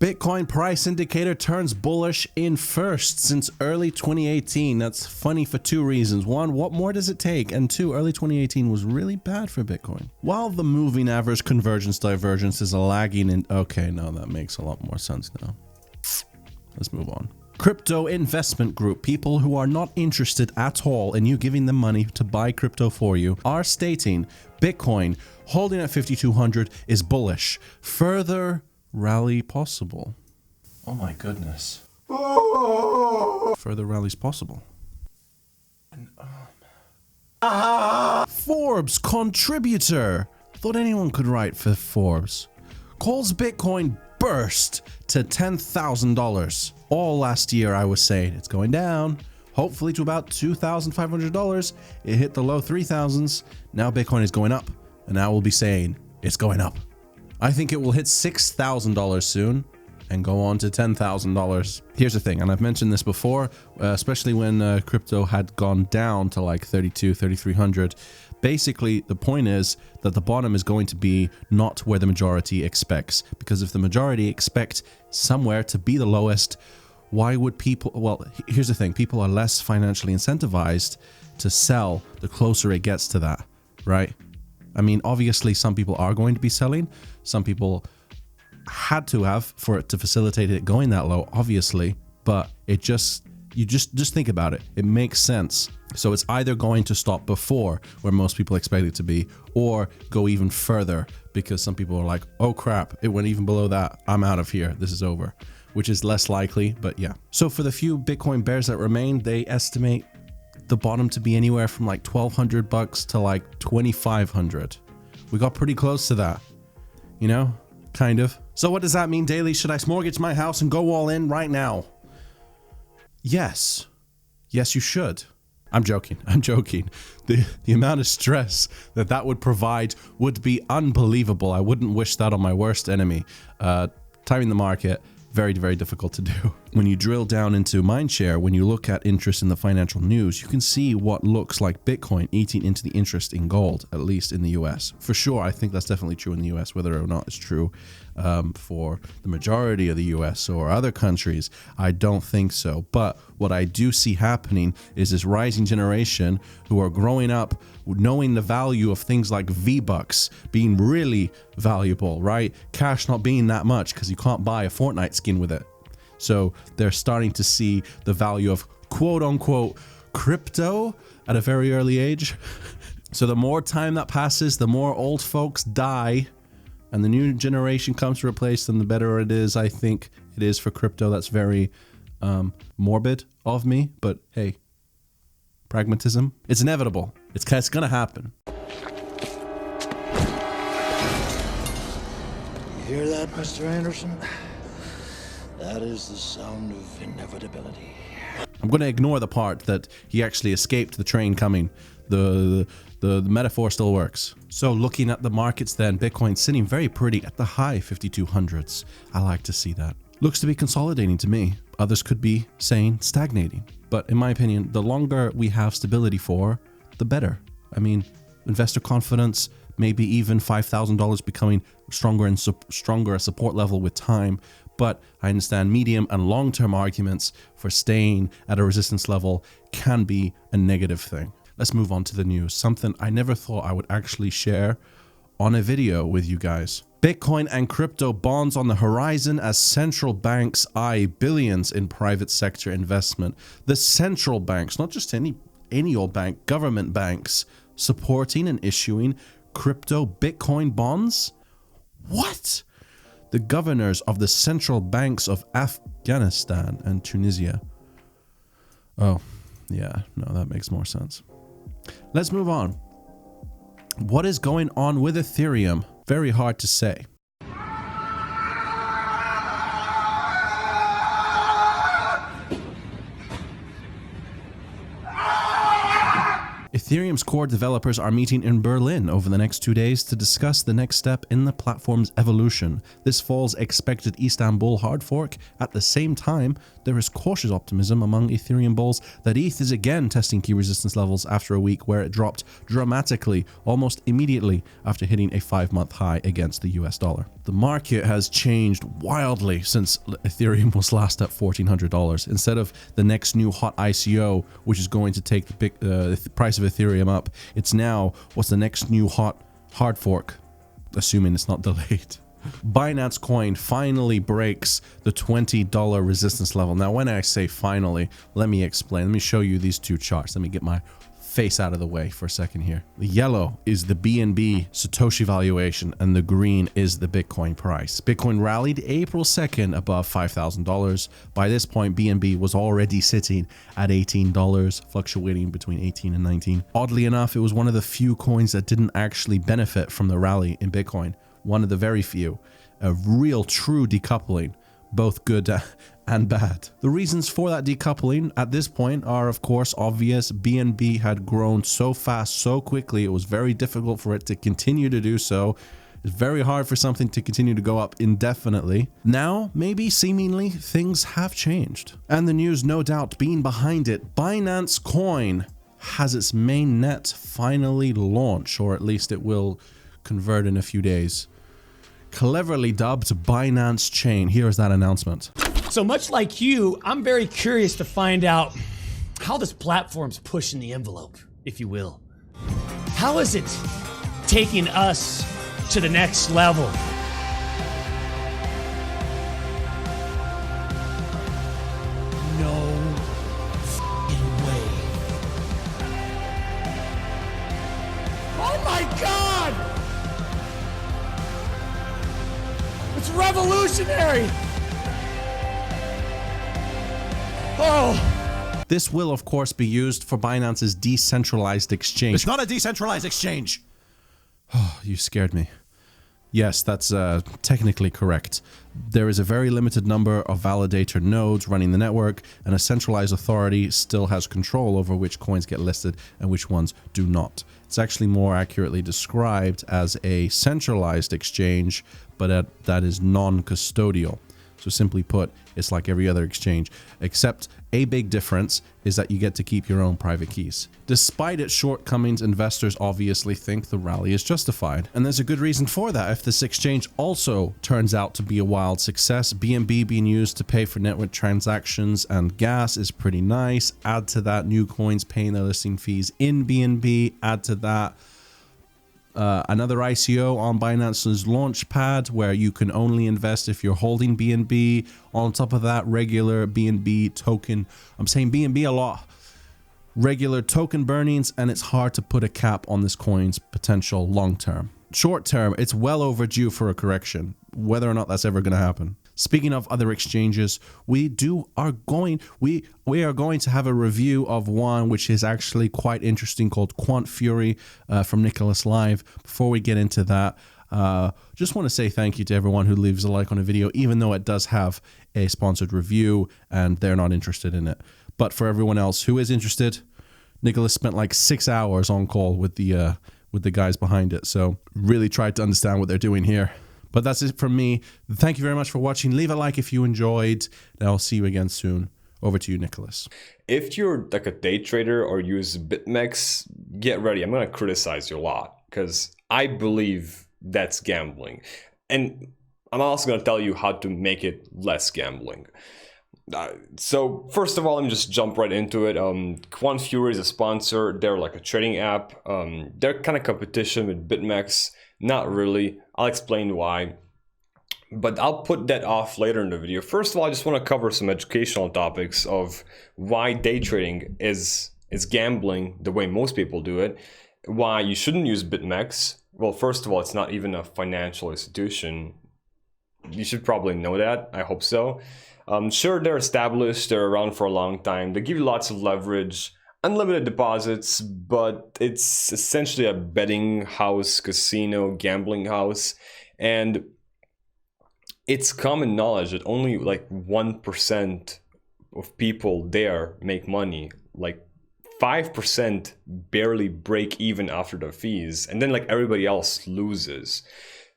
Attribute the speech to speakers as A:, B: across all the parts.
A: Bitcoin price indicator turns bullish in first since early 2018. That's funny for two reasons. One, what more does it take? And two, early 2018 was really bad for Bitcoin. While the moving average convergence divergence is lagging in... Okay, no, that makes a lot more sense now. Let's move on. Crypto investment group, people who are not interested at all in you giving them money to buy crypto for you, are stating Bitcoin holding at 5,200 is bullish. Further rally possible. Oh my goodness. Further rallies possible. Forbes contributor. Thought anyone could write for Forbes. Calls Bitcoin burst to $10,000. All last year I was saying it's going down, hopefully to about $2,500. It hit the low 3,000s. Now Bitcoin is going up, and now we'll be saying it's going up. I think it will hit $6,000 soon and go on to $10,000. Here's the thing, and I've mentioned this before, especially when crypto had gone down to like 3,300. Basically, the point is that the bottom is going to be not where the majority expects. Because if the majority expect somewhere to be the lowest, why would people... Well, here's the thing. People are less financially incentivized to sell the closer it gets to that, right? I mean, obviously, some people are going to be selling. Some people had to have for it to facilitate it going that low, obviously. But it just... You just think about it. It makes sense. So it's either going to stop before where most people expect it to be, or go even further because some people are like, oh crap, it went even below that. I'm out of here. This is over, which is less likely, but yeah. So for the few Bitcoin bears that remain, they estimate the bottom to be anywhere from like $1,200 to like $2,500. We got pretty close to that, you know, kind of. So what does that mean, Daily? Should I mortgage my house and go all in right now? Yes. Yes, you should. I'm joking. I'm joking. The amount of stress that would provide would be unbelievable. I wouldn't wish that on my worst enemy. Timing the market, very, very difficult to do. When you drill down into Mindshare, when you look at interest in the financial news, you can see what looks like Bitcoin eating into the interest in gold, at least in the US. For sure, I think that's definitely true in the US. Whether or not it's true for the majority of the US or other countries, I don't think so. But what I do see happening is this rising generation who are growing up knowing the value of things like V-Bucks being really valuable, right? Cash not being that much because you can't buy a Fortnite skin with it. So they're starting to see the value of quote unquote crypto at a very early age. So the more time that passes, the more old folks die and the new generation comes to replace them, the better it is. I think it is for crypto. That's very morbid of me, but hey, pragmatism. It's inevitable. It's gonna happen.
B: You hear that, Mr. Anderson? That is the sound of inevitability.
A: I'm going to ignore the part that he actually escaped the train coming. The metaphor still works. So looking at the markets then, Bitcoin sitting very pretty at the high 5,200s. I like to see that. Looks to be consolidating to me. Others could be saying stagnating. But in my opinion, the longer we have stability for, the better. I mean, investor confidence, maybe even $5,000 becoming stronger and stronger a support level with time. But I understand medium and long-term arguments for staying at a resistance level can be a negative thing. Let's move on to the news. Something I never thought I would actually share on a video with you guys. Bitcoin and crypto bonds on the horizon as central banks eye billions in private sector investment. The central banks, not just any old bank, government banks, supporting and issuing crypto Bitcoin bonds? What? The governors of the central banks of Afghanistan and Tunisia. Oh, yeah, no, that makes more sense. Let's move on. What is going on with Ethereum? Very hard to say. Ethereum's core developers are meeting in Berlin over the next 2 days to discuss the next step in the platform's evolution. This fall's expected Istanbul hard fork. At the same time, there is cautious optimism among Ethereum bulls that ETH is again testing key resistance levels after a week where it dropped dramatically, almost immediately after hitting a 5-month high against the US dollar. The market has changed wildly since Ethereum was last at $1,400. Instead of the next new hot ICO, which is going to take the price of Ethereum up, it's now what's the next new hot hard fork, assuming it's not delayed. Binance Coin finally breaks the $20 resistance level. Now, when I say finally, let me explain. Let me show you these two charts. Let me get my face out of the way for a second here. The yellow is the BNB Satoshi valuation and the green is the Bitcoin price. Bitcoin rallied April 2nd above $5,000. By this point, BNB was already sitting at $18, fluctuating between 18 and 19. Oddly enough, it was one of the few coins that didn't actually benefit from the rally in Bitcoin. One of the very few. A real true decoupling, both good and bad. The reasons for that decoupling at this point are of course obvious. BNB had grown so fast, so quickly, it was very difficult for it to continue to do so. It's very hard for something to continue to go up indefinitely. Now, maybe seemingly, things have changed. And the news no doubt being behind it, Binance Coin has its main net finally launched, or at least it will convert in a few days. Cleverly dubbed Binance Chain. Here is that announcement.
C: So much like you, I'm very curious to find out how this platform's pushing the envelope, if you will. How is it taking us to the next level? No f***ing way. Oh my God! It's revolutionary! Oh!
A: This will, of course, be used for Binance's decentralized exchange.
D: It's not a decentralized exchange.
A: Oh, you scared me. Yes, that's technically correct. There is a very limited number of validator nodes running the network, and a centralized authority still has control over which coins get listed and which ones do not. It's actually more accurately described as a centralized exchange, but that is non-custodial. So simply put, it's like every other exchange, except a big difference is that you get to keep your own private keys. Despite its shortcomings, investors obviously think the rally is justified. And there's a good reason for that. If this exchange also turns out to be a wild success, BNB being used to pay for network transactions and gas is pretty nice. Add to that new coins paying their listing fees in BNB. Add to that another ICO on Binance's Launchpad where you can only invest if you're holding BNB. On top of that, regular BNB token. I'm saying BNB a lot. Regular token burnings, and it's hard to put a cap on this coin's potential long term. Short term, it's well overdue for a correction, whether or not that's ever going to happen. Speaking of other exchanges, we are going to have a review of one which is actually quite interesting called Quant Fury from Nicholas Live. Before we get into that, just want to say thank you to everyone who leaves a like on a video, even though it does have a sponsored review and they're not interested in it. But for everyone else who is interested, Nicholas spent like 6 hours on call with the guys behind it. So really tried to understand what they're doing here. But that's it from me. Thank you very much for watching. Leave a like if you enjoyed, and I'll see you again soon. Over to you, Nicholas.
E: If you're like a day trader or use BitMEX, get ready. I'm going to criticize you a lot because I believe that's gambling. And I'm also going to tell you how to make it less gambling. So first of all, let me just jump right into it. Quant Fury is a sponsor. They're like a trading app. They're kind of competition with BitMEX. Not really. I'll explain why. But I'll put that off later in the video. First of all, I just want to cover some educational topics of why day trading is gambling the way most people do it. Why you shouldn't use BitMEX. Well, first of all, it's not even a financial institution. You should probably know that. I hope so. Sure, they're established. They're around for a long time. They give you lots of leverage. Unlimited deposits, but it's essentially a betting house, casino, gambling house, and it's common knowledge that only like 1% of people there make money. Like 5% barely break even after the fees, and then like everybody else loses.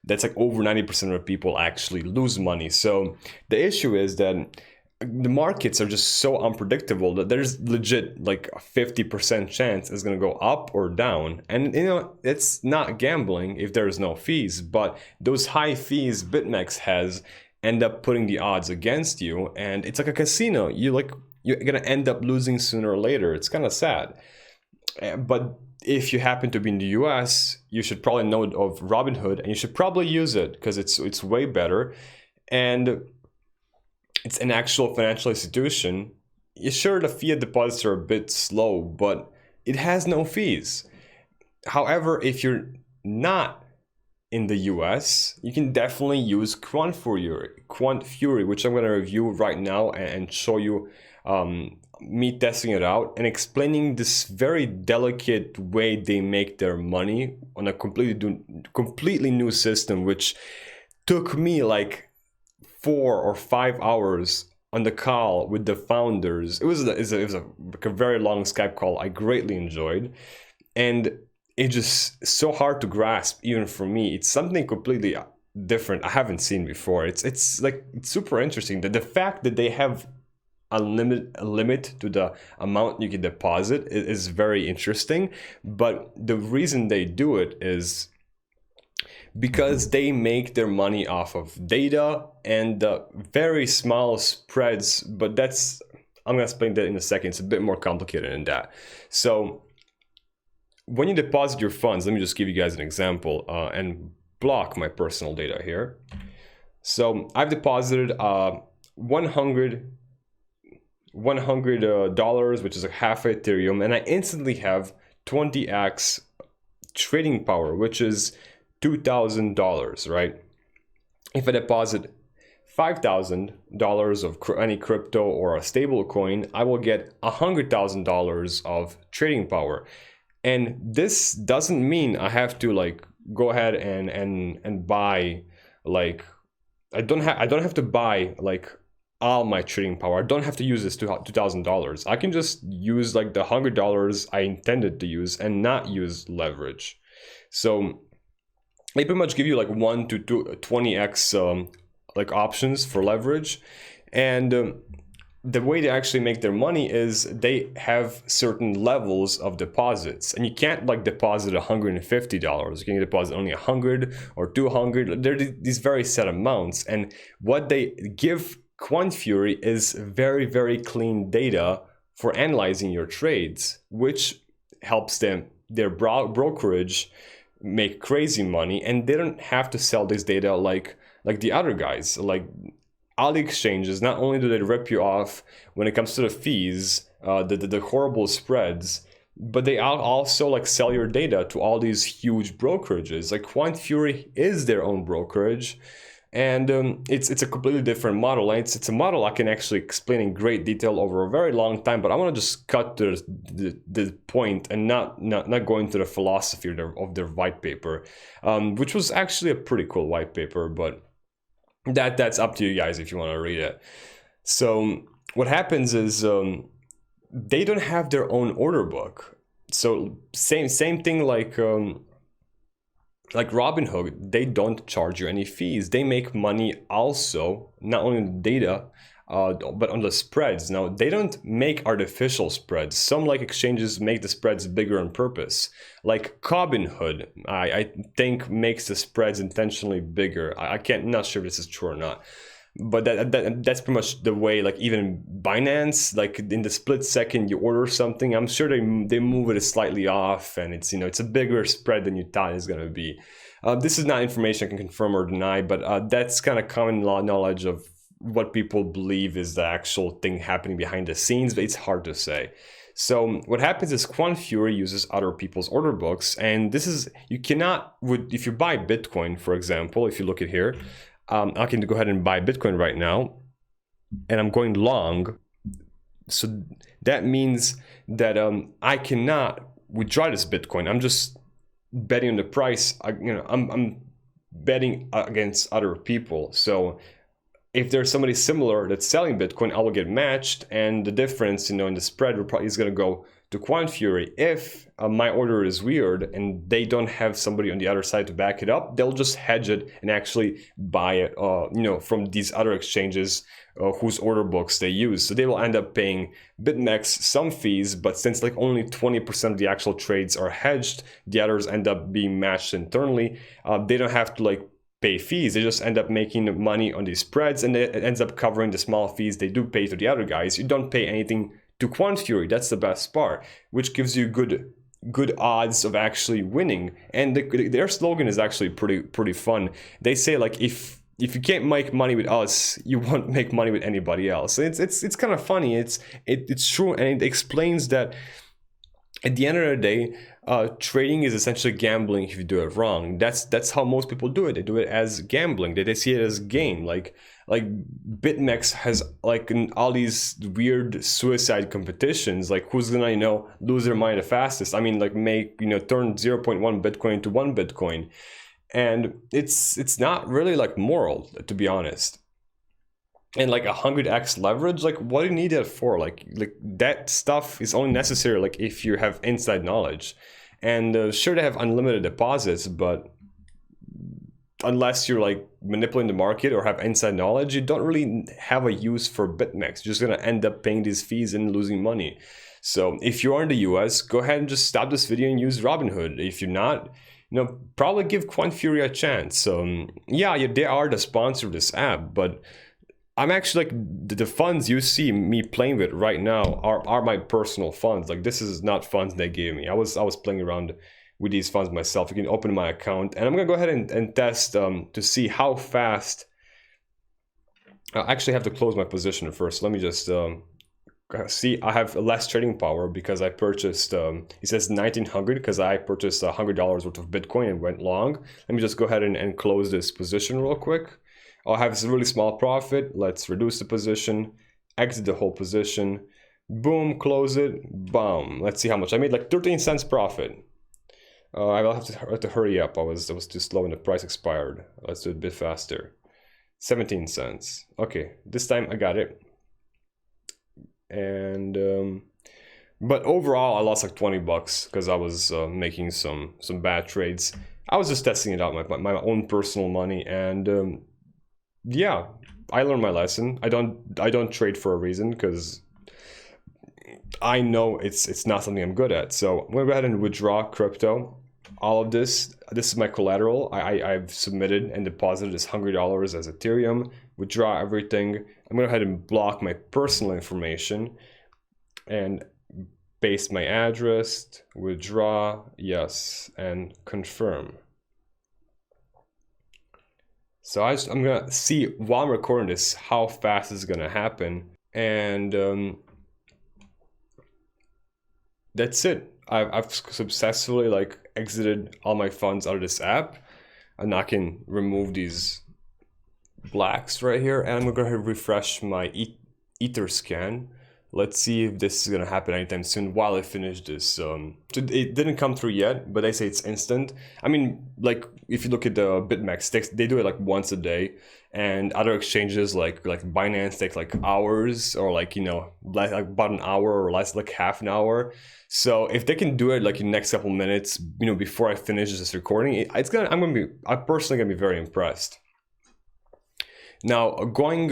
E: That's like over 90% of people actually lose money. So the issue is that the markets are just so unpredictable that there's legit like a 50% chance it's going to go up or down. And you know, it's not gambling if there's no fees, but those high fees BitMEX has end up putting the odds against you, and it's like a casino. You're going to end up losing sooner or later. It's kind of sad. But if you happen to be in the US, you should probably know of Robinhood, and you should probably use it because it's way better. And it's an actual financial institution. Sure, the fiat deposits are a bit slow, but it has no fees. However, if you're not in the US, you can definitely use Quant Fury, which I'm going to review right now and show you me testing it out and explaining this very delicate way they make their money on a completely new system, which took me like 4 or 5 hours on the call with the founders. It was a very long Skype call I greatly enjoyed, and it's just so hard to grasp even for me. It's something completely different I haven't seen before. It's super interesting. The fact that they have a limit to the amount you can deposit is very interesting, but the reason they do it is because they make their money off of data and very small spreads, but I'm gonna explain that in a second. It's a bit more complicated than that. So when you deposit your funds, let me just give you guys an example and block my personal data here. So I've deposited $100, which is a half Ethereum, and I instantly have 20x trading power, which is $2,000, right? If I deposit $5,000 of any crypto or a stable coin, I will get $100,000 of trading power. And this doesn't mean I have to like go ahead and buy like I don't have to buy like all my trading power. I don't have to use this $2,000. I can just use like the $100 I intended to use and not use leverage. So they pretty much give you like 1 to 20x like options for leverage, and the way they actually make their money is they have certain levels of deposits, and you can't like deposit $150. You can deposit only 100 or 200. They're these very set amounts, and what they give Quant Fury is very, very clean data for analyzing your trades, which helps their brokerage make crazy money, and they don't have to sell this data like the other guys. Like all the exchanges, not only do they rip you off when it comes to the fees, the horrible spreads, but they also like sell your data to all these huge brokerages. Like Quant Fury is their own brokerage, and it's a completely different model. And it's a model I can actually explain in great detail over a very long time, but I want to just cut to the point and not go into the philosophy of their white paper, which was actually a pretty cool white paper, but that's up to you guys if you want to read it. So what happens is they don't have their own order book. So same thing like Robinhood, they don't charge you any fees. They make money also, not only on data, but on the spreads. Now, they don't make artificial spreads. Some like exchanges make the spreads bigger on purpose. Like Robinhood, I think makes the spreads intentionally bigger. Not sure if this is true or not. But that's pretty much the way, like even Binance, like in the split second you order something, I'm sure they move it slightly off, and it's a bigger spread than you thought it's gonna be. This is not information I can confirm or deny, but that's kind of common knowledge of what people believe is the actual thing happening behind the scenes, but it's hard to say. So what happens is Quant Fury uses other people's order books, and this is, you cannot, if you buy Bitcoin, for example, if you look at here, I can go ahead and buy Bitcoin right now, and I'm going long. So that means that I cannot withdraw this Bitcoin. I'm just betting on the price. I'm betting against other people. So if there's somebody similar that's selling Bitcoin, I will get matched, and the difference, in the spread is going to go to QuantFury. If my order is weird and they don't have somebody on the other side to back it up, they'll just hedge it and actually buy it, from these other exchanges whose order books they use. So they will end up paying BitMEX some fees, but since like only 20% of the actual trades are hedged, the others end up being matched internally. They don't have to like pay fees. They just end up making money on these spreads, and it ends up covering the small fees they do pay to the other guys. You don't pay anything to QuantFury. That's the best part, which gives you good odds of actually winning. And their slogan is actually pretty fun. They say like, if you can't make money with us, you won't make money with anybody else. It's kind of funny. It's true, and it explains that at the end of the day, trading is essentially gambling if you do it wrong. That's how most people do it. They do it as gambling. They see it as game. Like BitMEX has like all these weird suicide competitions. Like who's gonna lose their money the fastest? I mean, like turn 0.1 Bitcoin into 1 Bitcoin, and it's not really like moral, to be honest. And like 100x leverage, like what do you need that for? Like that stuff is only necessary like if you have inside knowledge. And sure, they have unlimited deposits, but unless you're like manipulating the market or have inside knowledge, you don't really have a use for BitMEX. You're just gonna end up paying these fees and losing money. So if you are in the US, go ahead and just stop this video and use Robinhood. If you're not, probably give QuantFury a chance. Yeah, they are the sponsor of this app, but I'm actually like the funds you see me playing with right now are my personal funds. Like this is not funds they gave me. I was playing around with these funds myself. You can open my account, and I'm gonna go ahead and test to see how fast. I actually have to close my position first. Let me just see. I have less trading power because I purchased. It says 1900 because I purchased $100 worth of Bitcoin and went long. Let me just go ahead and close this position real quick. I'll have this really small profit. Let's reduce the position, exit the whole position, boom, close it, boom. Let's see how much I made. Like 13 cents profit. I will have to hurry up. I was too slow and the price expired. Let's do it a bit faster. 17 cents. Okay, this time I got it. And but overall I lost like 20 bucks because I was making some bad trades. I was just testing it out, my own personal money, and yeah, I learned my lesson. I don't trade for a reason because I know it's not something I'm good at. So I'm gonna go ahead and withdraw crypto. All of this is my collateral. I've submitted and deposited this $100 as Ethereum. Withdraw everything. I'm gonna go ahead and block my personal information and paste my address. Withdraw, yes, and confirm. So I'm gonna see while I'm recording this how fast this is gonna happen, and that's it. I've successfully like exited all my funds out of this app, and I can remove these blacks right here, and I'm gonna go ahead and refresh my Etherscan. Let's see if this is gonna happen anytime soon while I finish this. It didn't come through yet, but they say it's instant. I mean, like if you look at the BitMEX, they do it like once a day, and other exchanges like Binance take like hours, or like like about an hour or less, like half an hour. So if they can do it like in the next couple minutes, before I finish this recording, I'm personally gonna be very impressed. Now going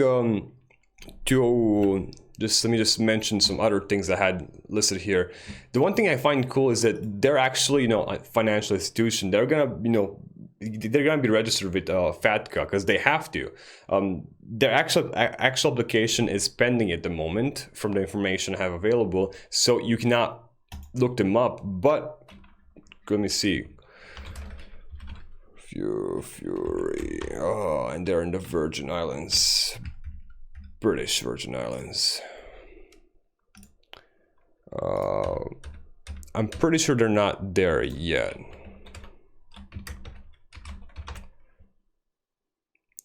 E: to let me just mention some other things I had listed here. The one thing I find cool is that they're actually, a financial institution. They're gonna, they're gonna be registered with FATCA because they have to. Their actual application is pending at the moment from the information I have available, so you cannot look them up. But let me see. Fury. Oh, and they're in the Virgin Islands. British Virgin Islands. I'm pretty sure they're not there yet.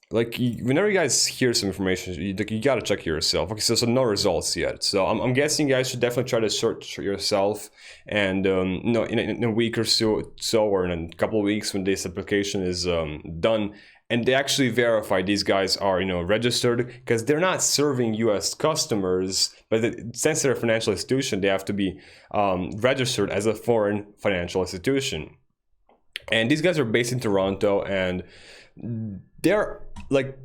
E: Like, whenever you guys hear some information, you gotta check it yourself. Okay, so no results yet. So I'm guessing you guys should definitely try to search yourself. And in a week or so, or in a couple of weeks when this application is done, and they actually verify these guys are, registered, because they're not serving US customers, but since they're a financial institution, they have to be registered as a foreign financial institution. And these guys are based in Toronto, and they're like,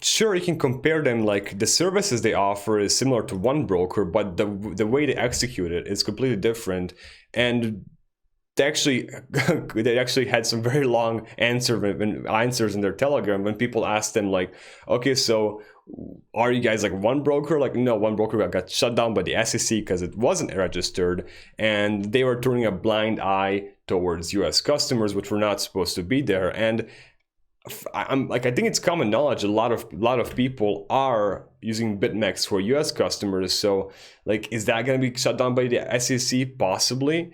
E: sure, you can compare them, like the services they offer is similar to one broker, but the way they execute it is completely different. And they actually had some very long answers in their Telegram when people asked them, like, okay, so are you guys like one broker? Like, no, one broker got shut down by the SEC because it wasn't registered, and they were turning a blind eye towards US customers, which were not supposed to be there. And I think it's common knowledge a lot of people are using BitMEX for US customers. So like, is that going to be shut down by the SEC? Possibly.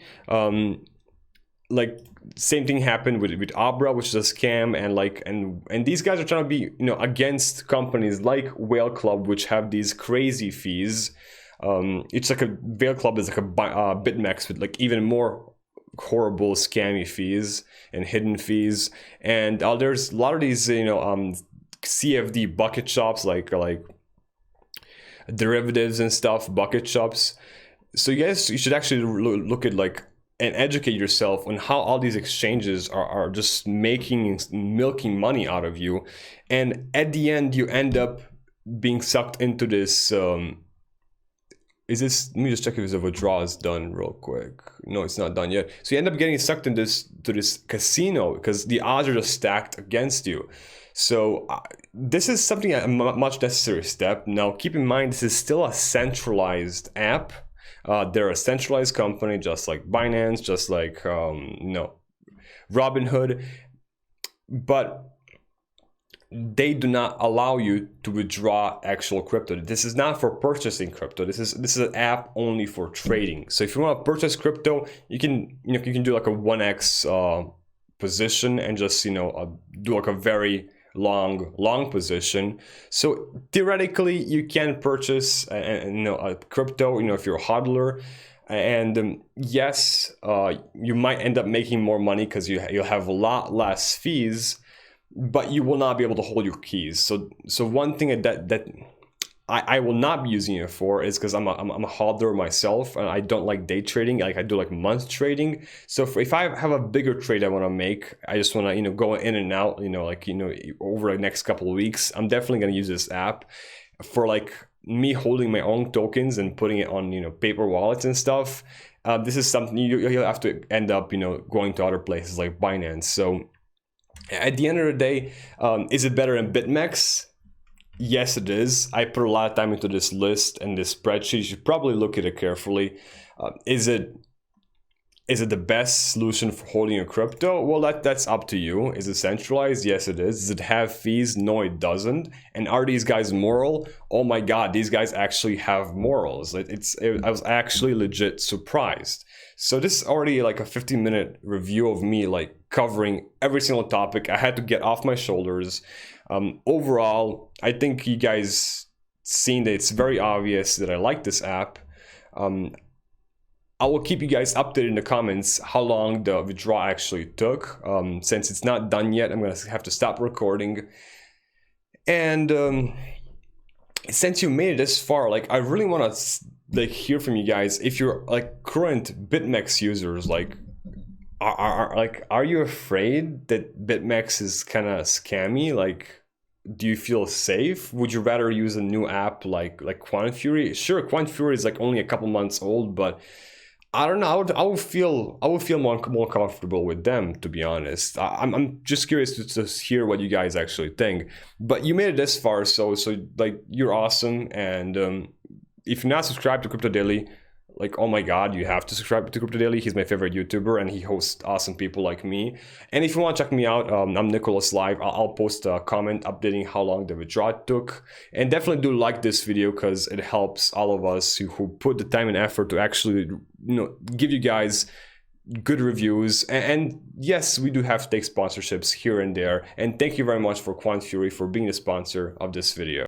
E: Like, same thing happened with Abra, which is a scam, and these guys are trying to be against companies like Whale Club, which have these crazy fees. It's like Whale Club is like a BitMEX with like even more horrible scammy fees and hidden fees. And there's a lot of these CFD bucket shops, like derivatives and stuff, bucket shops. So yes, you should actually look at and educate yourself on how all these exchanges are just milking money out of you, and at the end you end up being sucked into this. Let me just check if the withdrawal is done real quick. No, it's not done yet. So you end up getting sucked into this casino because the odds are just stacked against you. So this is something a much necessary step. Now keep in mind, this is still a centralized app. They're a centralized company, just like Binance, just like Robinhood, but they do not allow you to withdraw actual crypto. This is not for purchasing crypto. This is an app only for trading. So if you want to purchase crypto, you can do like a 1x position and just do like a very long position. So theoretically you can purchase a crypto if you're a hodler, and yes, you might end up making more money because you'll have a lot less fees, but you will not be able to hold your keys. So one thing that I will not be using it for is because I'm a hodler myself, and I don't like day trading. Like, I do like month trading. So if I have a bigger trade I want to make, I just want to go in and out, over the next couple of weeks, I'm definitely going to use this app for like me holding my own tokens and putting it on paper wallets and stuff. This is something you'll have to end up going to other places like Binance. So at the end of the day, is it better than BitMEX? Yes, it is. I put a lot of time into this list and this spreadsheet. You should probably look at it carefully. Is it the best solution for holding your crypto? Well, that's up to you. Is it centralized? Yes, it is. Does it have fees? No, it doesn't. And are these guys moral? Oh my God, these guys actually have morals. I was actually legit surprised. So this is already like a 15-minute review of me like covering every single topic I had to get off my shoulders. Overall, I think you guys seen that it's very obvious that I like this app. I will keep you guys updated in the comments how long the withdrawal actually took. Since it's not done yet, I'm gonna have to stop recording. And since you made it this far, like, I really want to hear from you guys. If you're like current BitMEX users, like, are you afraid that BitMEX is kind of scammy? Like, do you feel safe? Would you rather use a new app like QuantFury? Sure, QuantFury is like only a couple months old, but I don't know. I would feel more comfortable with them, to be honest. I'm just curious to hear what you guys actually think. But you made it this far, so like, you're awesome. And if you're not subscribed to Crypto Daily, like, oh my God, you have to subscribe to Crypto Daily. He's my favorite YouTuber, and he hosts awesome people like me. And if you want to check me out, I'm Nicholas Live. I'll post a comment updating how long the withdrawal took. And definitely do like this video because it helps all of us who put the time and effort to actually, give you guys good reviews. And yes, we do have to take sponsorships here and there. And thank you very much for QuantFury for being the sponsor of this video.